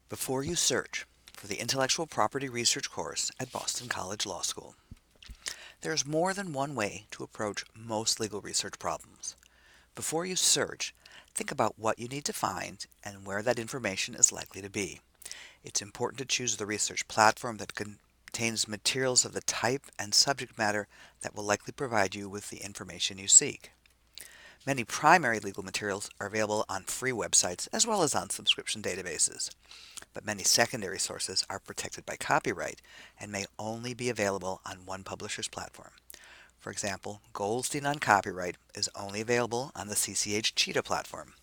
Before you search for the Intellectual Property Research course at Boston College Law School. There's more than one way to approach most legal research problems. Before you search, think about what you need to find and where that information is likely to be. It's important to choose the research platform that contains materials of the type and subject matter that will likely provide you with the information you seek. Many primary legal materials are available on free websites as well as on subscription databases, but many secondary sources are protected by copyright and may only be available on one publisher's platform. For example, Goldstein on copyright is only available on the CCH Cheetah platform.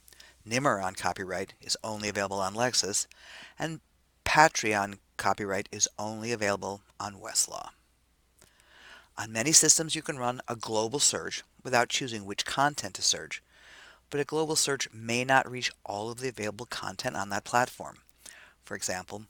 Nimmer on copyright is only available on Lexis, and Patria on copyright is only available on Westlaw. On many systems you can run a global search without choosing which content to search, but a global search may not reach all of the available content on that platform. For example,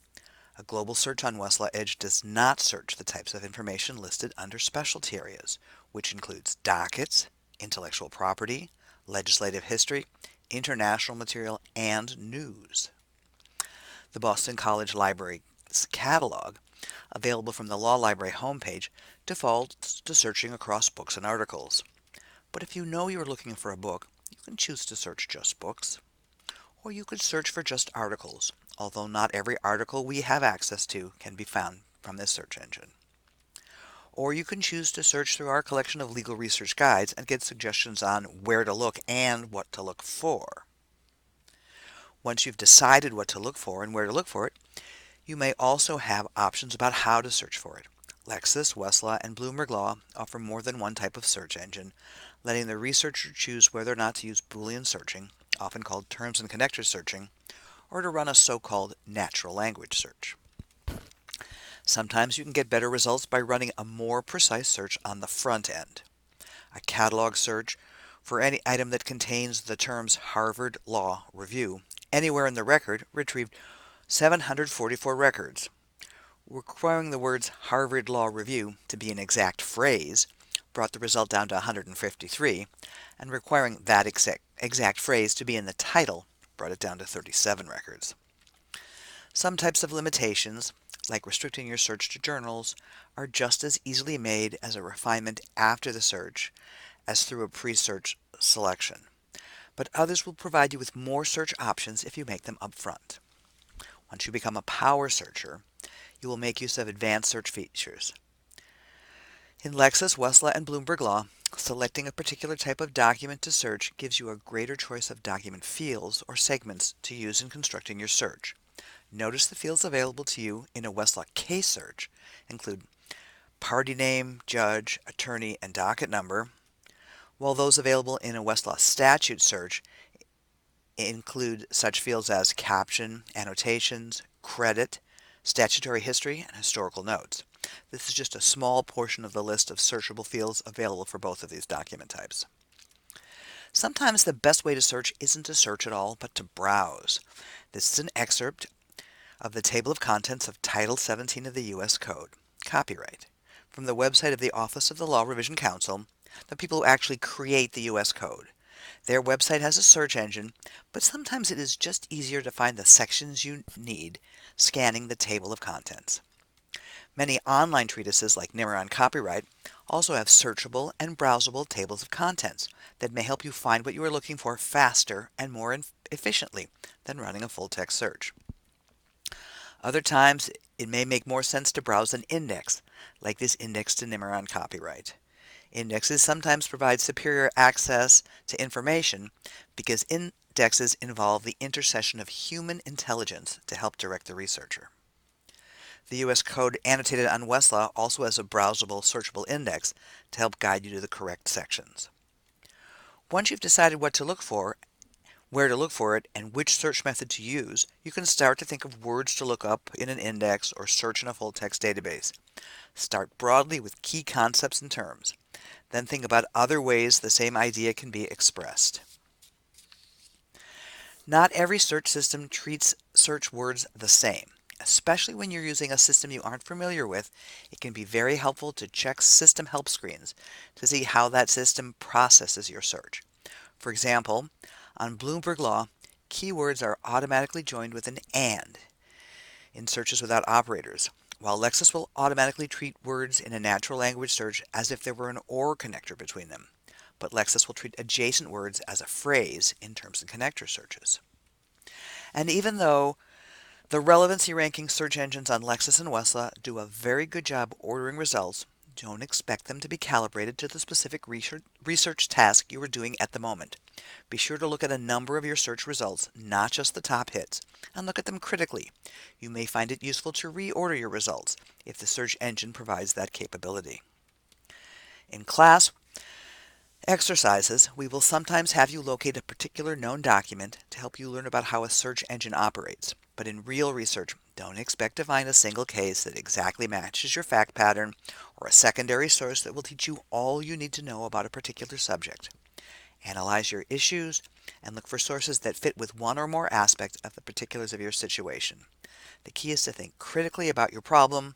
a global search on Westlaw Edge does not search the types of information listed under specialty areas, which includes dockets, intellectual property, legislative history, international material, and news. The Boston College Library's catalog, available from the Law Library homepage, defaults to searching across books and articles. But if you know you're looking for a book, you can choose to search just books, or you could search for just articles, although not every article we have access to can be found from this search engine. Or you can choose to search through our collection of legal research guides and get suggestions on where to look and what to look for. Once you've decided what to look for and where to look for it, you may also have options about how to search for it. Lexis, Westlaw, and Bloomberg Law offer more than one type of search engine, letting the researcher choose whether or not to use Boolean searching, often called terms and connectors searching, or to run a so-called natural language search. Sometimes you can get better results by running a more precise search on the front end. A catalog search for any item that contains the terms Harvard Law Review anywhere in the record retrieved 744 records. Requiring the words Harvard Law Review to be an exact phrase brought the result down to 153, and requiring that exact phrase to be in the title brought it down to 37 records. Some types of limitations, like restricting your search to journals, are just as easily made as a refinement after the search as through a pre-search selection. But others will provide you with more search options if you make them up front. Once you become a power searcher, you will make use of advanced search features. In Lexis, Westlaw, and Bloomberg Law, selecting a particular type of document to search gives you a greater choice of document fields or segments to use in constructing your search. Notice the fields available to you in a Westlaw case search include party name, judge, attorney, and docket number, while those available in a Westlaw statute search include such fields as caption, annotations, credit, statutory history, and historical notes. This is just a small portion of the list of searchable fields available for both of these document types. Sometimes the best way to search isn't to search at all, but to browse. This is an excerpt of the table of contents of Title 17 of the U.S. Code, Copyright, from the website of the Office of the Law Revision Council, the people who actually create the U.S. Code. Their website has a search engine, but sometimes it is just easier to find the sections you need scanning the table of contents. Many online treatises like Nimmer on Copyright also have searchable and browsable tables of contents that may help you find what you are looking for faster and more efficiently than running a full-text search. Other times, it may make more sense to browse an index, like this index to Nimmer on Copyright. Indexes sometimes provide superior access to information because indexes involve the intercession of human intelligence to help direct the researcher. The U.S. Code annotated on Westlaw also has a browsable, searchable index to help guide you to the correct sections. Once you've decided what to look for, where to look for it, and which search method to use, you can start to think of words to look up in an index or search in a full-text database. Start broadly with key concepts and terms. Then think about other ways the same idea can be expressed. Not every search system treats search words the same. Especially when you're using a system you aren't familiar with, it can be very helpful to check system help screens to see how that system processes your search. For example, on Bloomberg Law, keywords are automatically joined with an AND. in searches without operators, while Lexis will automatically treat words in a natural language search as if there were an OR connector between them. But Lexis will treat adjacent words as a phrase in terms and connector searches. And even though the relevancy ranking search engines on Lexis and Westlaw do a very good job ordering results, don't expect them to be calibrated to the specific research task you are doing at the moment. Be sure to look at a number of your search results, not just the top hits, and look at them critically. You may find it useful to reorder your results if the search engine provides that capability. In class exercises, we will sometimes have you locate a particular known document to help you learn about how a search engine operates. But in real research, don't expect to find a single case that exactly matches your fact pattern or a secondary source that will teach you all you need to know about a particular subject. Analyze your issues and look for sources that fit with one or more aspects of the particulars of your situation. The key is to think critically about your problem,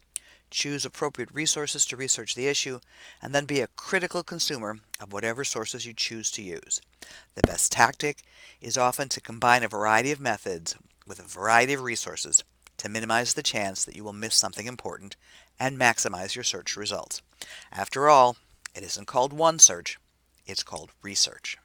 choose appropriate resources to research the issue, and then be a critical consumer of whatever sources you choose to use. The best tactic is often to combine a variety of methods with a variety of resources to minimize the chance that you will miss something important and maximize your search results. After all, it isn't called one search, it's called research.